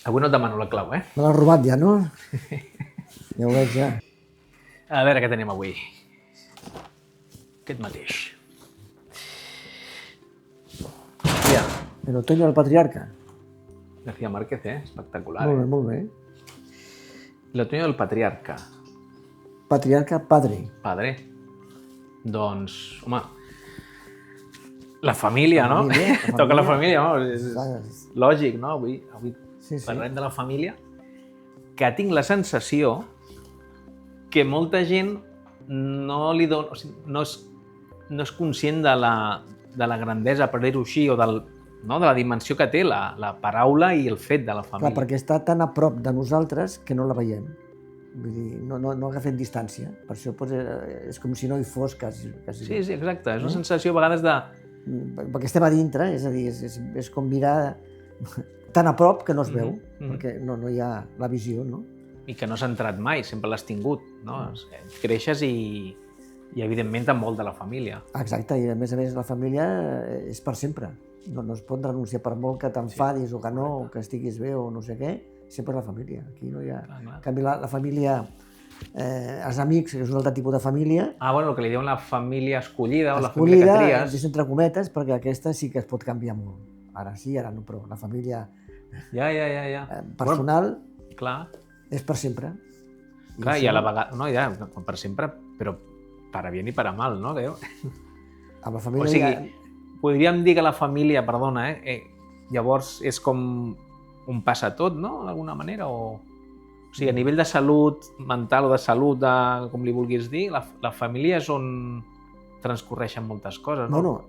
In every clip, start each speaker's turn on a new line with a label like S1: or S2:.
S1: Avui no et demano la clau, eh?
S2: Me l'has robat ja, no? Ja ho veig, ja.
S1: A veure què tenim avui. Aquest mateix. Ja.
S2: El otoño del patriarca.
S1: García Márquez, espectacular.
S2: Molt bé, molt bé.
S1: El otoño del patriarca.
S2: Patriarca, padre.
S1: Padre. Doncs, home, la família, no? Toca la família, no? És lògic, no? Avui parlem de la família, que tinc la sensació que molta gent no li dona, o sigui, no és conscient de la grandesa, per dir-ho així, o de la dimensió que té la paraula i el fet de la família.
S2: Clar, perquè està tan a prop de nosaltres que no la veiem. Vull dir, no agafem distància. Per això és com si no hi fos quasi.
S1: Sí, exacte. És una sensació a vegades de...
S2: Perquè estem a dintre, és a dir, és com mirar tan a prop que no es veu, perquè no hi ha la visió, no?
S1: I que no s'ha entrat mai, sempre l'has tingut, no? Creixes i evidentment t'envolta la família.
S2: Exacte, i a més la família és per sempre. No es pot renunciar per molt que t'enfadis o que no, o que estiguis bé o no sé què, sempre és la família. Aquí no hi ha... En canvi, la família, els amics, que és un altre tipus de família...
S1: Bueno, el que li diuen la família escollida o la família que tries.
S2: Escollida, entre cometes, perquè aquesta sí que es pot canviar molt. Ara sí, ara no, però la família personal és per sempre.
S1: Clar, i a la vegada... No, ja, per sempre, però para bien i para mal, no?
S2: Amb la família...
S1: O sigui, podríem dir que la família, perdona, llavors és com un passa tot, no? D'alguna manera, o sigui, a nivell de salut mental o de salut, com li vulguis dir, la família és on transcorreixen moltes coses, no?
S2: Bueno,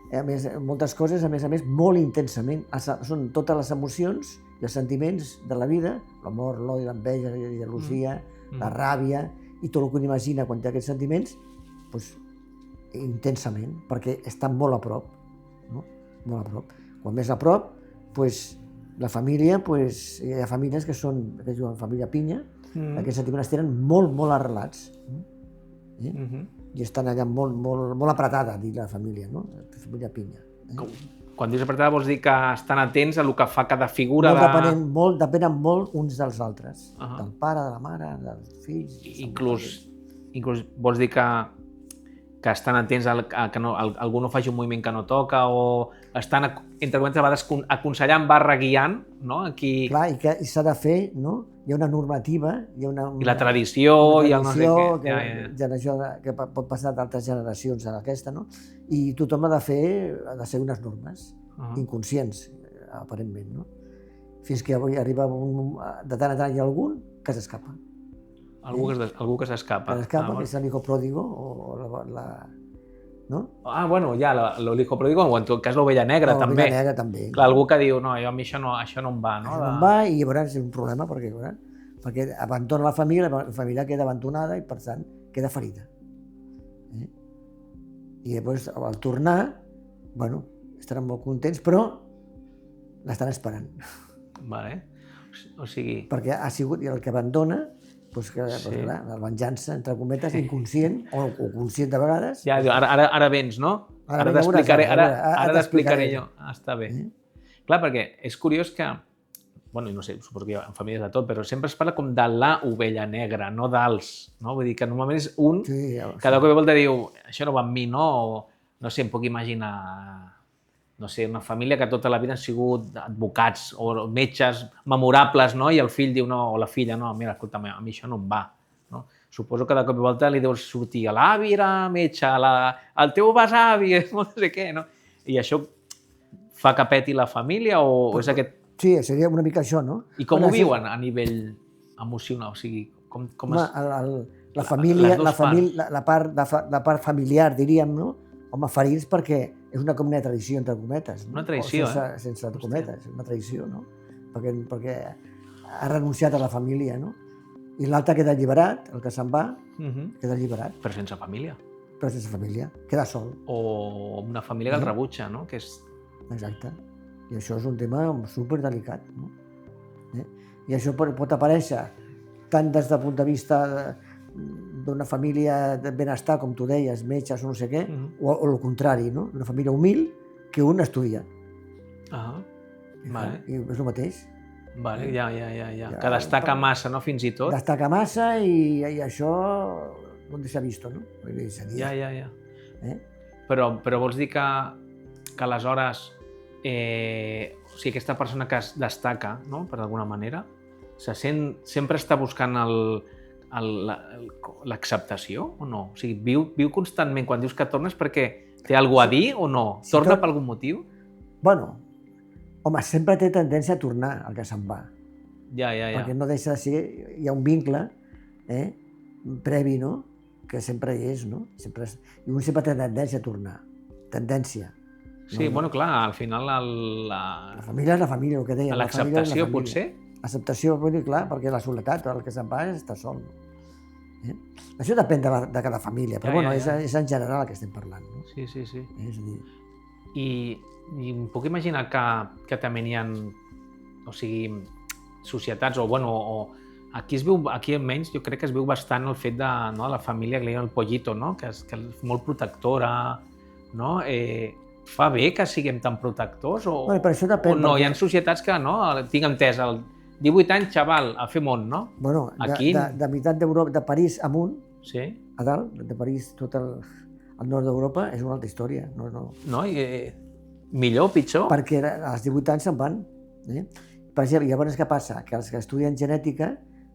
S2: a més, moltes coses, a més, molt intensament. Són totes les emocions i els sentiments de la vida, l'amor, l'odi, l'enveja, la gelosia, la ràbia, i tot el que un imagina quan té aquests sentiments, doncs, intensament, perquè estan molt a prop, no? Molt a prop. Quan més a prop, doncs, la família, hi ha famílies que diuen família pinya, aquests sentiments tenen molt, molt arrelats. I estan allà molt apretada dins la família, no? La família pinya.
S1: Quan dius apretada vols dir que estan atents a el que fa cada figura
S2: Depenen molt uns dels altres, del pare, de la mare, dels fills...
S1: Inclús vols dir que estan atents a que algú no faci un moviment que no toca, o estan, entre cometes, a vegades aconsellant, guiant, no?
S2: Clar, i s'ha de fer, no? Hi ha una normativa, hi ha una...
S1: I la tradició, i el no sé
S2: què. Que pot passar d'altres generacions a aquesta, no? I tothom ha de ser unes normes, inconscients, aparentment, no? Fins que avui arriba, de tant a tant hi ha algun que s'escapa.
S1: Algú que s'escapa.
S2: Que s'escapa, que és l'hijo pródigo, no?
S1: Bueno, ja, l'hijo pródigo, o en tot cas l'ovella negra, també.
S2: L'ovella negra, també.
S1: Clar, algú que diu, no, a mi això no em va, no?
S2: Això no em va, i llavors és un problema, perquè abandona la família queda abandonada i, per tant, queda ferida. I llavors, al tornar, bueno, estaran molt contents, però l'estan esperant.
S1: Vale. O sigui...
S2: Perquè ha sigut el que abandona, la venjança, entre cometes, inconscient, o conscient de vegades.
S1: Ja, ara vens, no? Ara t'explicaré jo. Està bé. Clar, perquè és curiós que, bueno, no sé, suposo que hi ha famílies de tot, però sempre es parla com de la ovella negra, no dels, no? Vull dir que normalment és un, cada cop i volta diu, això no va amb mi, no? O, no sé, em puc imaginar, no sé, una família que tota la vida han sigut advocats o metges memorables, no? I el fill diu, no, o la filla, no, mira, escolta'm, a mi això no em va, no? Suposo que de cop i volta li deus sortir a l'avi era metge, el teu besavi, no sé què, no? I això fa que peti la família o és aquest...
S2: Sí, seria una mica això, no?
S1: I com ho viuen a nivell emocional? O sigui, com es...
S2: La família, la part familiar, diríem, no? Home, ferits perquè és com una tradició, entre cometes.
S1: Una tradició,
S2: sense cometes, una tradició, no? Perquè ha renunciat a la família, no? I l'altre queda alliberat, el que se'n va, queda alliberat.
S1: Però sense família.
S2: Però sense família, queda sol.
S1: O una família que el rebutja, no?
S2: Exacte. I això és un tema superdelicat, no? I això pot aparèixer tant des del punt de vista d'una família de benestar, com tu deies, metges o no sé què, o el contrari, no? Una família humil que un estudia.
S1: Vale.
S2: I és el mateix.
S1: Vale, ja. Que destaca massa, no? Fins i tot.
S2: Destaca massa i això no s'ha vist, no?
S1: Ja. Però vols dir que aleshores o sigui, aquesta persona que es destaca, no? Per d'alguna manera, sempre està buscant l'acceptació o no? O sigui, viu constantment quan dius que tornes perquè té alguna cosa a dir o no? Torna per algun motiu?
S2: Bueno, home, sempre té tendència a tornar el que se'n va.
S1: Ja.
S2: Perquè no deixa de ser... Hi ha un vincle previ, no?, que sempre hi és, no? I un sempre té tendència a tornar. Tendència.
S1: Sí, bueno, clar, al final...
S2: La família és la família, el que deia.
S1: L'acceptació, potser?
S2: L'acceptació, clar, perquè la soledat, el que se'n va és estar sol. Això depèn de cada família, però bueno, és en general el que estem parlant.
S1: Sí.
S2: És a dir...
S1: I em puc imaginar que també n'hi ha, o sigui, societats, o bueno, aquí almenys jo crec que es veu bastant el fet de la família, que li diuen el pollito, no? Que és molt protectora, no? Fa bé que siguem tan protectors o no? Hi ha societats que, no? Tinc entès, 18 anys, xaval, a fer món, no?
S2: Bueno, de meitat d'Europa, de París amunt, a dalt, de París tot el nord d'Europa, és una altra història.
S1: No, millor o pitjor?
S2: Perquè als 18 anys se'n van. Per exemple, llavors què passa? Que els que estudien genètica,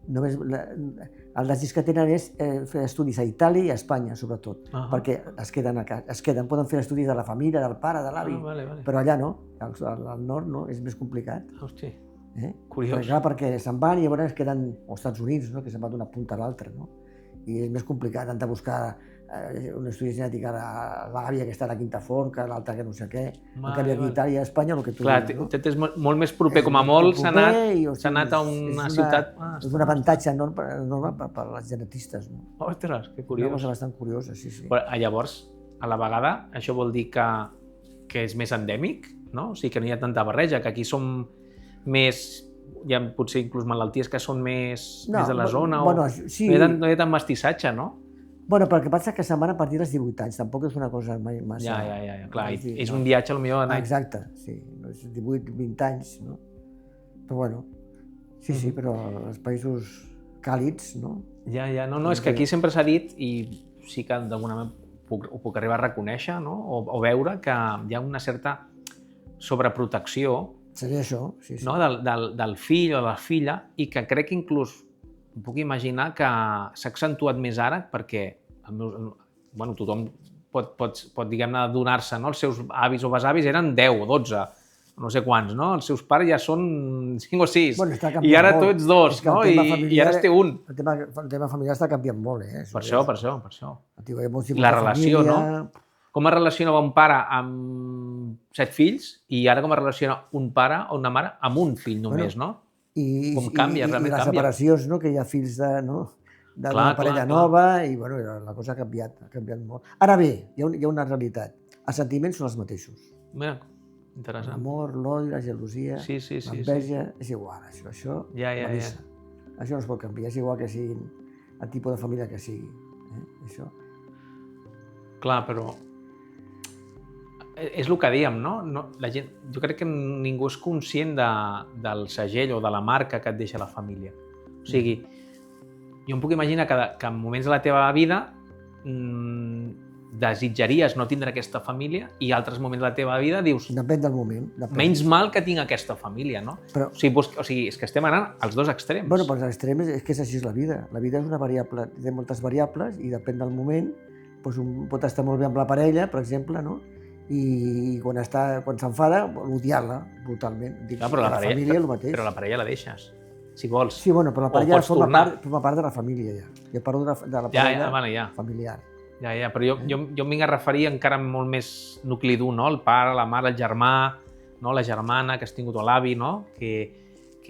S2: només el desig que tenen és fer estudis a Itàlia i a Espanya, sobretot, perquè es queden, poden fer estudis de la família, del pare, de l'avi, però allà no, al nord no, és més complicat.
S1: Hosti, curiós.
S2: Perquè se'n van i llavors es queden als Estats Units, que se'n va d'una punta a l'altra, i és més complicat, han de buscar un estudi genètic a l'àvia que està a la Quinta Forca, l'altra que no sé què. En canvi, aquí a Itàlia i a Espanya, el que tu dius, no?
S1: És molt més proper, com a molt s'ha anat a una ciutat...
S2: És un avantatge enorme per als genetistes.
S1: Ostres, que curiós.
S2: Una cosa bastant curiosa, sí.
S1: Però llavors, a la vegada, això vol dir que és més endèmic, no? O sigui, que no hi ha tanta barreja, que aquí som més... Hi ha potser inclús malalties que són més de la zona, o no hi ha tant mestissatge, no?
S2: Bueno, però el que passa és que se'n van a partir dels 18 anys, tampoc és una cosa massa...
S1: Ja, clar, és un viatge potser d'anar...
S2: Exacte, sí, 18-20 anys, no? Però bueno, sí, però els països càlids, no?
S1: Ja, no, és que aquí sempre s'ha dit, i sí que d'alguna manera ho puc arribar a reconèixer, no? O veure que hi ha una certa sobreprotecció,
S2: seria això, sí.
S1: No? Del fill o de la filla, i que crec que inclús em puc imaginar que s'ha accentuat més ara perquè tothom pot diguem-ne, donar-se, no? Els seus avis o besavis eren 10 o 12, no sé quants, no? Els seus pares ja són 5 o 6, i ara tu ets 2, no? I ara es té un.
S2: El tema familiar està canviant molt,
S1: Per això. La relació, no? Com es relaciona un pare amb 7 fills i ara com es relaciona un pare o una mare amb un fill només, no? Com canvia, realment canvia.
S2: I les separacions, no? Que hi ha fills d'una parella nova, i la cosa ha canviat molt. Ara bé, hi ha una realitat. Els sentiments són els mateixos.
S1: Mira, interessant.
S2: L'amor, l'odi, la gelosia, l'enveja, és igual. Això no es pot canviar, és igual que siguin el tipus de família que sigui. Això.
S1: Clar, però és el que dèiem, no? La gent, jo crec que ningú és conscient del segell o de la marca que et deixa la família. O sigui, jo em puc imaginar que en moments de la teva vida desitjaries no tindre aquesta família i altres moments de la teva vida dius...
S2: Depèn del moment.
S1: Menys mal que tinc aquesta família, no? O sigui, és que estem anant als dos extrems.
S2: Bueno, però els extrems és que és així la vida. La vida és una variable, té moltes variables i depèn del moment. Un pot estar molt bé amb la parella, per exemple, no? I quan s'enfada, odiar-la brutalment.
S1: Però la
S2: família el mateix.
S1: Però la parella la deixes, si vols.
S2: Sí, però la parella forma part de la família, ja. Jo parlo de la parella familiar.
S1: Ja, però jo em vinc a referir encara molt més nucli dur, no? El pare, la mare, el germà, no? La germana que has tingut, o l'avi, no? Que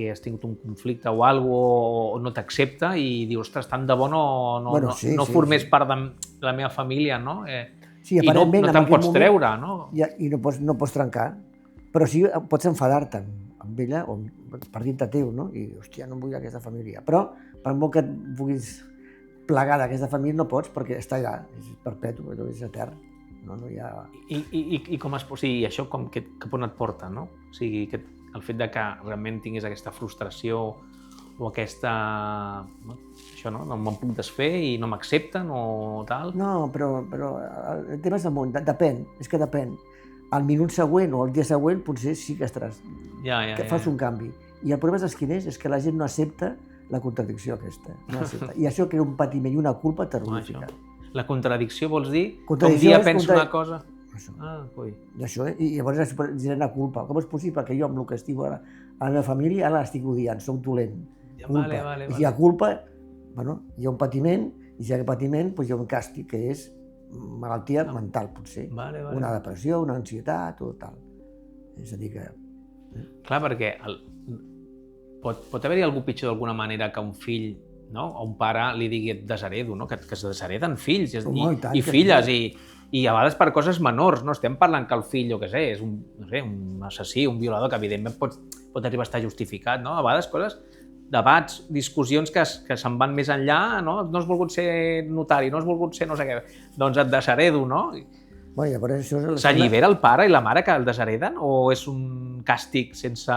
S1: has tingut un conflicte o alguna cosa, o no t'accepta i dius, ostres, tant de bo no formés part de la meva família, no?
S2: Sí,
S1: i no te'n pots treure, no?
S2: I no pots trencar, però sí pots enfadar-te amb ella o per dintre teu, no? I, hòstia, no vull aquesta família. Però, per molt que et vulguis plegar d'aquesta família, no pots, perquè està allà, és perpetu, és etern. No hi ha...
S1: I com es pot... I això com que on et porta, no? O sigui, el fet de que realment tingués aquesta frustració o aquesta... Això, no? No me'n puc desfer i no m'accepten o tal.
S2: No, però el tema és amunt, depèn, és que depèn. Al minut següent o al dia següent potser sí que estaràs, que fas un canvi. I el problema és quin és que la gent no accepta la contradicció aquesta. No accepta. I això crea un patiment i una culpa terrorífica.
S1: La contradicció vols dir? Un dia penso una cosa...
S2: Això.
S1: Ui.
S2: I això, i llavors es genera culpa. Com és possible que jo amb el que estic ara a la meva família ara l'estic odiant, soc dolent? Culpa. I si hi ha culpa, hi ha un patiment, i si hi ha patiment, hi ha un càstig, que és malaltia mental, potser. Una depressió, una ansietat o tal. És a dir que...
S1: Clar, perquè pot haver-hi algú pitjor d'alguna manera que un fill, o un pare li digui et desheredo, que es deshereden fills i filles, i a vegades per coses menors, no estem parlant que el fill, jo què sé, és un assassí, un violador, que evidentment pot arribar a estar justificat, no? A vegades coses, debats, discussions que se'n van més enllà, no? No has volgut ser notari, no has volgut ser no sé què, doncs et desheredo, no? S'allibera el pare i la mare que el deshereden o és un càstig sense...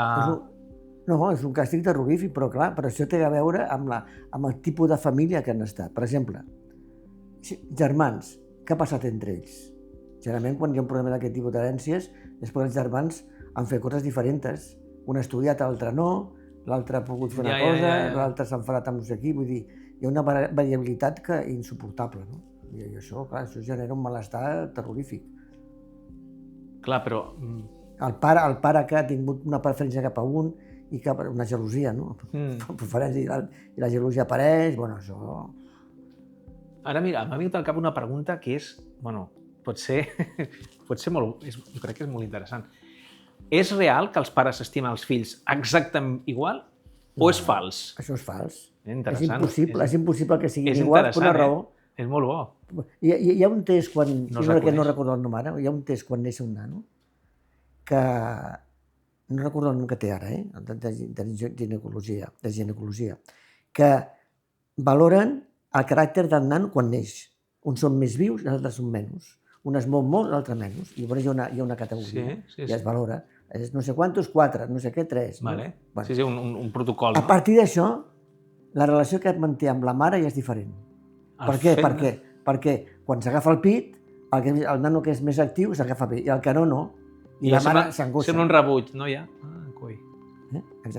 S2: No, és un càstig terrorífic, però clar, però això té a veure amb el tipus de família que han estat. Per exemple, germans, què ha passat entre ells? Generalment, quan hi ha un problema d'aquest tipus d'herències, després els germans han fet coses diferents. Un ha estudiat, l'altre no, l'altre ha pogut fer una cosa, l'altre s'ha enfadat amb no sé qui, vull dir, hi ha una variabilitat insuportable, no? I això, clar, això genera un malestar terrorífic.
S1: Clar, però...
S2: El pare que ha tingut una preferència cap a un i cap a una gelosia, no? Preferència i la gelosia apareix, bueno, això...
S1: Ara, mira, m'ha vingut al cap una pregunta que és, bueno, pot ser molt... Jo crec que és molt interessant. És real que els pares s'estimen els fills exactament igual o és fals?
S2: Això és fals.
S1: És
S2: impossible que siguin igual per una raó.
S1: És molt bo.
S2: Hi ha un test quan... No recordo el nom ara, hi ha un test quan neix un nano que... No recordo el nom que té ara, de ginecologia, que valoren el caràcter del nano quan neix. Uns són més vius i els altres són menys. Un es mou molt, l'altre menys. I llavors hi ha una categoria i es valora. És no sé quantos, 4, no sé què, 3.
S1: Sí, un protocol.
S2: A partir d'això, la relació que et manté amb la mare ja és diferent. Per què? Perquè quan s'agafa el pit, el nano que és més actiu s'agafa bé, i el que no. I la mare s'angoixa.
S1: Sembla un rebuig, no ja?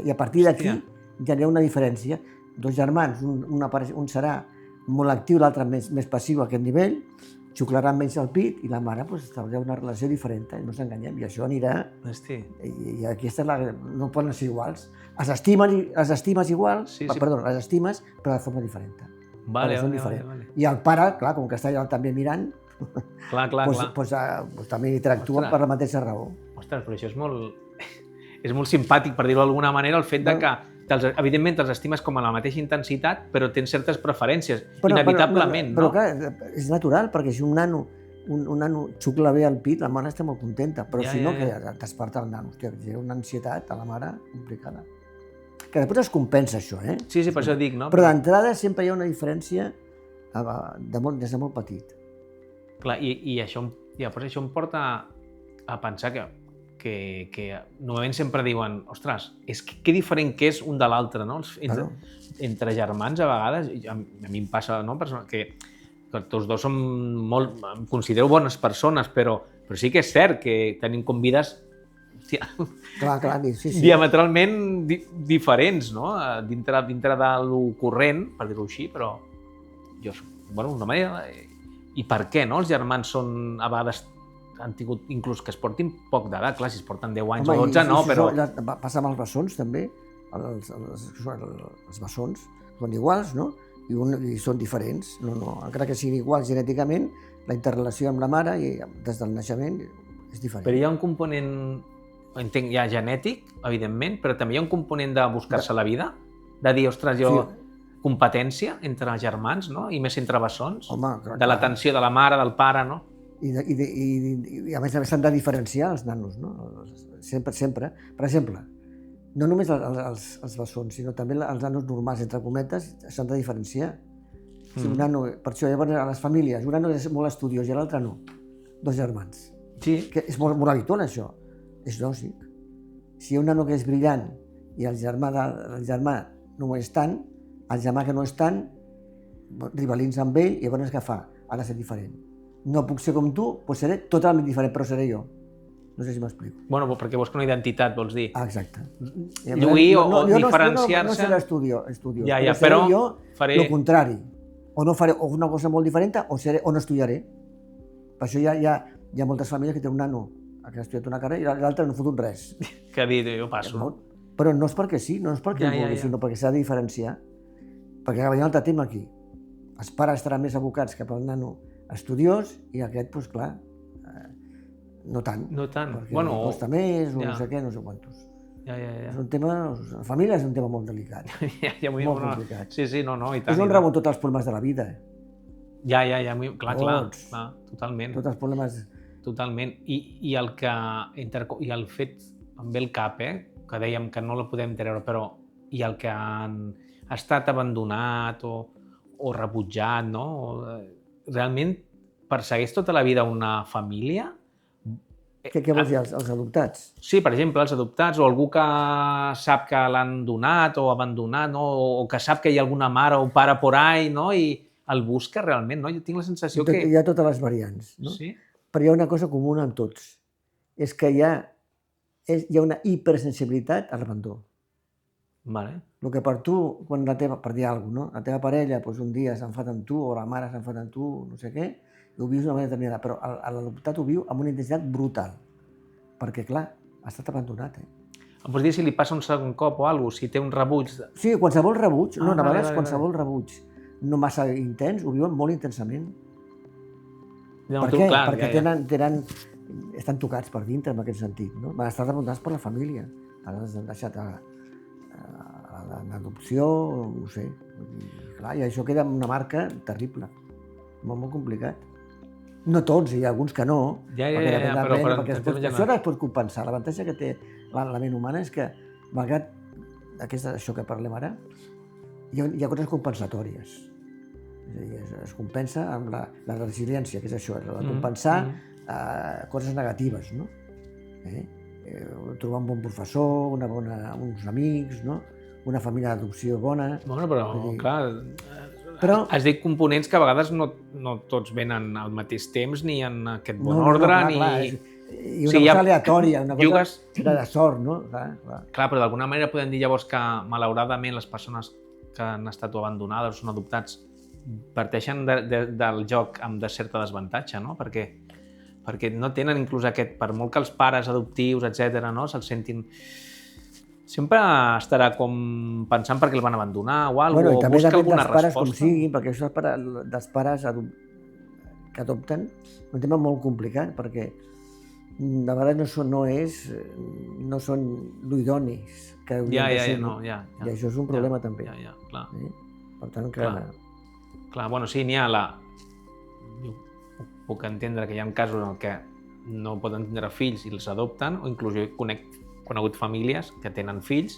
S2: I a partir d'aquí ja hi ha una diferència. Dos germans, un serà molt actiu, l'altre més passiu a aquest nivell, xuclaran menys el pit i la mare establirà una relació diferent, no s'enganyem, i això anirà... I aquesta no poden ser iguals. Les estimes igual, les estimes, però de forma diferent.
S1: Vale.
S2: I el pare, clar, com que està allà també mirant, també interactua per la mateixa raó.
S1: Ostres, però això és molt simpàtic, per dir-ho d'alguna manera, el fet de que evidentment te'ls estimes com a la mateixa intensitat, però tens certes preferències, inevitablement, no?
S2: Però clar, és natural, perquè si un nano xucla bé el pit, la mare està molt contenta, però si no, que t'esparta el nano. Hòstia, hi ha una ansietat a la mare complicada. Que després es compensa això,
S1: Sí, per això dic, no?
S2: Però d'entrada sempre hi ha una diferència des de molt petit.
S1: Clar, i això em porta a pensar que normalment sempre diuen, ostres, que diferent que és un de l'altre, no? Entre germans, a vegades, a mi em passa, no? Que tots dos som molt... Em considero bones persones, però sí que és cert que tenim com vides diametralment diferents, no? Dintre de lo corrent, per dir-ho així, però jo soc, una manera... I per què, no? Els germans són, a vegades, han tingut inclús que es portin poc d'edat, clar, si es porten 10 anys o 12, no, però...
S2: Passa amb els bessons, també. Els bessons són iguals, no? I són diferents. Encara que siguin iguals genèticament, la interrelació amb la mare des del naixement és diferent.
S1: Però hi ha un component, entenc, ja genètic, evidentment, però també hi ha un component de buscar-se la vida? De dir, ostres, competència entre germans, no? I més entre bessons? De l'atenció de la mare, del pare, no?
S2: I a més s'han de diferenciar els nanos, no? Sempre. Per exemple, no només els bessons, sinó també els nanos normals, entre cometes, s'han de diferenciar. Per això llavors a les famílies, un nano és molt estudiós i l'altre no. Dos germans.
S1: Sí.
S2: És molt habitual això. És lògic. Si hi ha un nano que és brillant i el germà no ho és tant, el germà que no és tant rivalitza amb ell i llavors què fa? Ha de ser diferent. No puc ser com tu, doncs seré totalment diferent, però seré jo. No sé si m'explico.
S1: Bueno, perquè busca una identitat, vols dir?
S2: Exacte.
S1: Lluir o diferenciar-se...
S2: No seré estudiós,
S1: però
S2: seré jo el contrari. O no faré una cosa molt diferent o no estudiaré. Per això hi ha moltes famílies que tenen un nano que ha estudiat una carrera i l'altre no ha fotut res.
S1: Que ha dit, jo passo.
S2: Però no és perquè sí, no és perquè ho vulgui, sinó perquè s'ha de diferenciar. Perquè hi ha un altre tema aquí. Els pares estaran més abocats cap al nano estudiós i aquest, doncs clar, no tant.
S1: No tant.
S2: Perquè costa més o no sé què, no sé quantos. És un tema... La família és un tema molt delicat. Molt complicat.
S1: Sí, no, i tant.
S2: És on rebon tots els problemes de la vida.
S1: Clar, totalment.
S2: Tots els problemes...
S1: Totalment. I el fet, em ve el cap, que dèiem que no la podem treure, però i el que han estat abandonat o rebutjat, no? Realment persegueix tota la vida una família?
S2: Què vols dir, els adoptats?
S1: Sí, per exemple, els adoptats, o algú que sap que l'han donat o abandonat, no? O que sap que hi ha alguna mare o pare por ahí, no? I el busca realment, no? Jo tinc la sensació que...
S2: Hi ha totes les variants, no?
S1: Sí.
S2: Però hi ha una cosa comuna amb tots. És que hi ha una hipersensibilitat a l'abandó.
S1: Vale.
S2: El que per tu, per dir alguna cosa, no? La teva parella un dia s'enfada amb tu, o la mare s'enfada amb tu, no sé què, i ho vius d'una manera determinada, però l'adoptat ho viu amb una intensitat brutal. Perquè, clar, ha estat abandonat.
S1: Em pots dir si li passa un segon cop o alguna cosa, si té un rebuig?
S2: Sí, qualsevol rebuig, a vegades qualsevol rebuig no massa intens, ho viuen molt intensament. Per què? Perquè estan tocats per dintre, en aquest sentit. Van estar abandonats per la família. Ara els han deixat en adopció, no sé. I això queda amb una marca terrible. Molt complicat. No tots, hi ha alguns que no. Perquè això es pot compensar. L'avantatge que té la ment humana és que, malgrat això que parlem ara, hi ha coses compensatòries. És a dir, es compensa amb la resiliència, que és això, de compensar coses negatives, no? Trobar un bon professor, uns amics, no? Una família d'adopció bona...
S1: Bueno, però, clar, has dit components que a vegades no tots venen al mateix temps, ni en aquest bon ordre, ni...
S2: I una cosa aleatòria, una cosa de sort, no?
S1: Clar, però d'alguna manera podem dir llavors que, malauradament, les persones que han estat abandonades o són adoptats parteixen del joc amb de certa desavantatge, no? Perquè no tenen inclús aquest, per molt que els pares adoptius, etc., no, se'ls sentin... Sempre estarà com pensant perquè el van abandonar o alguna cosa, o busca alguna resposta.
S2: Pares com siguin, perquè això dels pares que adopten és un tema molt complicat, perquè de vegades no són l'idònics que haurien de ser. I això és un problema també. Per tant,
S1: clar, bueno, sí, n'hi ha Jo puc entendre que hi ha casos en què no poden tindre fills i els adopten, o inclús jo he conegut famílies que tenen fills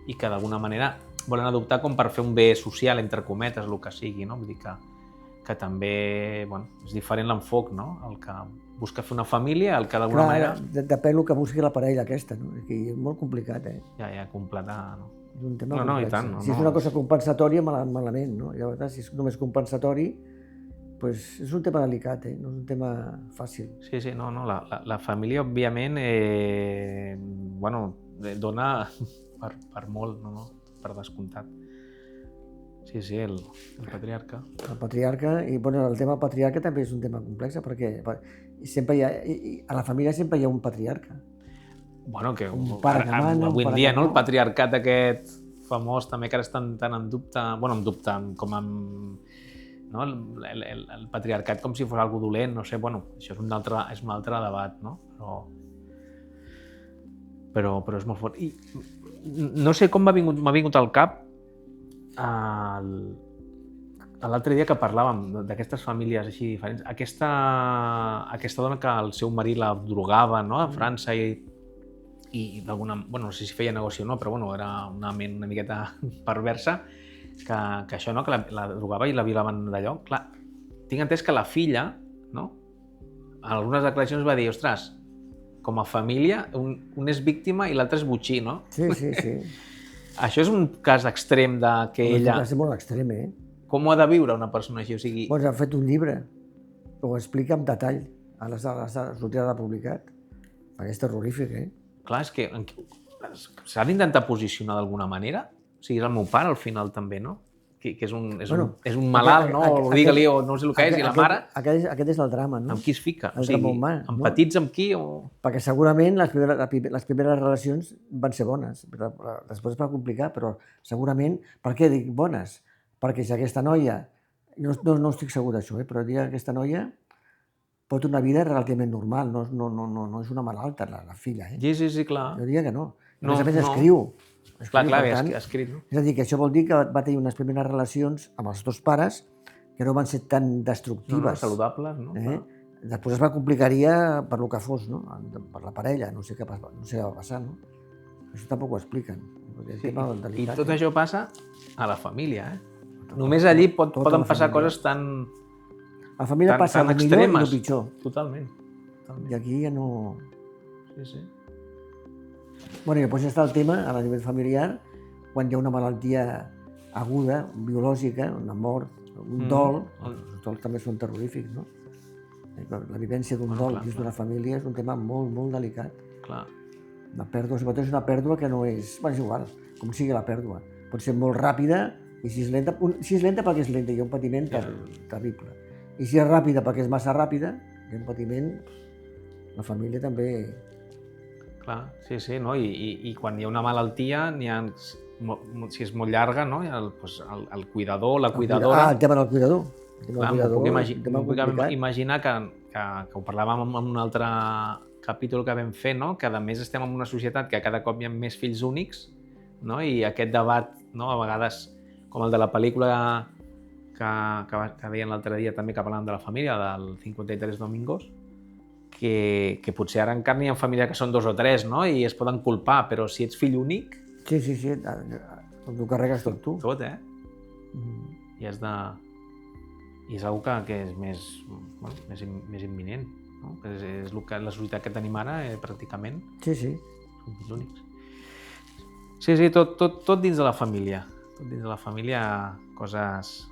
S1: i que d'alguna manera volen adoptar com per fer un bé social, entre cometes, el que sigui, no? Vull dir que també és diferent l'enfoc, no? El que busca fer una família, el que d'alguna manera...
S2: Depèn del que busqui la parella aquesta, no? És molt complicat,
S1: completar, no?
S2: És un tema complex. Si és una cosa compensatòria, malament, no? Llavors, si és només compensatori, és un tema delicat, no és un tema fàcil.
S1: Sí, la família, òbviament, dona per molt, per descomptat. Sí, el patriarca.
S2: El patriarca, i el tema patriarca també és un tema complex, perquè sempre a la família sempre hi ha un patriarca.
S1: Bueno, que avui en dia, el patriarcat aquest famós també que ara estan tan en dubte, com amb el patriarcat com si fos algo dolent, no sé, això és un altre debat, no? Però és molt fort. I no sé com m'ha vingut al cap l'altre dia que parlàvem d'aquestes famílies així diferents, aquesta dona que el seu marit la drogava, no?, a França i d'alguna... no sé si feia negoci o no, però era una ment una miqueta perversa, que això, no?, que la drogava i la violaven d'allò. Clar, tinc entès que la filla, no?, en algunes declaracions va dir, ostres, com a família, un és víctima i l'altre és botxí, no?
S2: Sí.
S1: Això és un cas extrem de que ella...
S2: Va ser molt extrem,
S1: Com ho ha de viure una persona així? O sigui...
S2: Doncs han fet un llibre, ho explica amb detall, ara sortirà publicat, perquè és terrorífic,
S1: Clar, és que s'ha d'intentar posicionar d'alguna manera? O sigui, és el meu pare al final també, no? Que és un malalt, no? O digue-li, o no sé el que és, i la mare...
S2: Aquest és el drama, no?
S1: Amb qui es fica?
S2: El drama humà.
S1: Empatitza amb qui?
S2: Perquè segurament les primeres relacions van ser bones. Després es va complicar, però segurament... Per què dic bones? Perquè si aquesta noia... No estic segur d'això, però diria que aquesta noia pot una vida relativament normal, no és una malalta, la filla.
S1: Sí, clar.
S2: Jo diria que no. A més, escriu.
S1: Clar, ha escrit.
S2: És a dir, que això vol dir que va tenir unes primeres relacions amb els dos pares que no van ser tan destructives.
S1: Saludables, no?
S2: Després es va complicaria per lo que fos, no? Per la parella, no sé què va passar, no? Això tampoc ho expliquen.
S1: I tot això passa a la família, Només allí poden passar coses tan...
S2: A la família passa el millor i el pitjor.
S1: Totalment.
S2: I aquí ja no...
S1: Sí.
S2: Bueno, i després està el tema, a nivell familiar, quan hi ha una malaltia aguda, biològica, una mort, un dol, els dols també són terrorífics, no? La vivència d'un dol dins d'una família és un tema molt, molt delicat.
S1: Clar.
S2: La pèrdua, sobretot és una pèrdua que no és... És igual, com sigui la pèrdua. Pot ser molt ràpida i si és lenta perquè és lenta, hi ha un patiment terrible. I si és ràpida perquè és massa ràpida, hi ha un patiment... La família també...
S1: Clar, sí, no? I quan hi ha una malaltia, si és molt llarga, no? Hi ha el cuidador, la cuidadora...
S2: el tema del cuidador.
S1: Clar, m'ho puc imaginar que ho parlàvem en un altre capítol que vam fer, no? Que a més estem en una societat que cada cop hi ha més fills únics, no? I aquest debat, no? A vegades, com el de la pel·lícula que veien l'altre dia també, que parlàvem de la família, del 53 Domingos, que potser ara encara hi ha famílies que són 2 o 3, no? I es poden culpar, però si ets fill únic...
S2: Sí, t'ho carregues tot tu.
S1: Tot, I has de... I és una que és més imminent, no? És el que la societat que tenim ara, pràcticament.
S2: Sí.
S1: Són fills únics. Sí, tot dins de la família. Tot dins de la família, coses...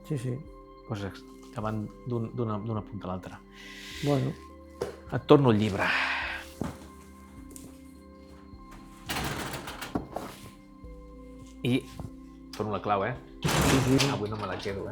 S2: Sí.
S1: Coses que van d'una punta a l'altra.
S2: Bueno.
S1: Et torno el llibre. I torno la clau,
S2: Sí.
S1: Avui no me la quedo,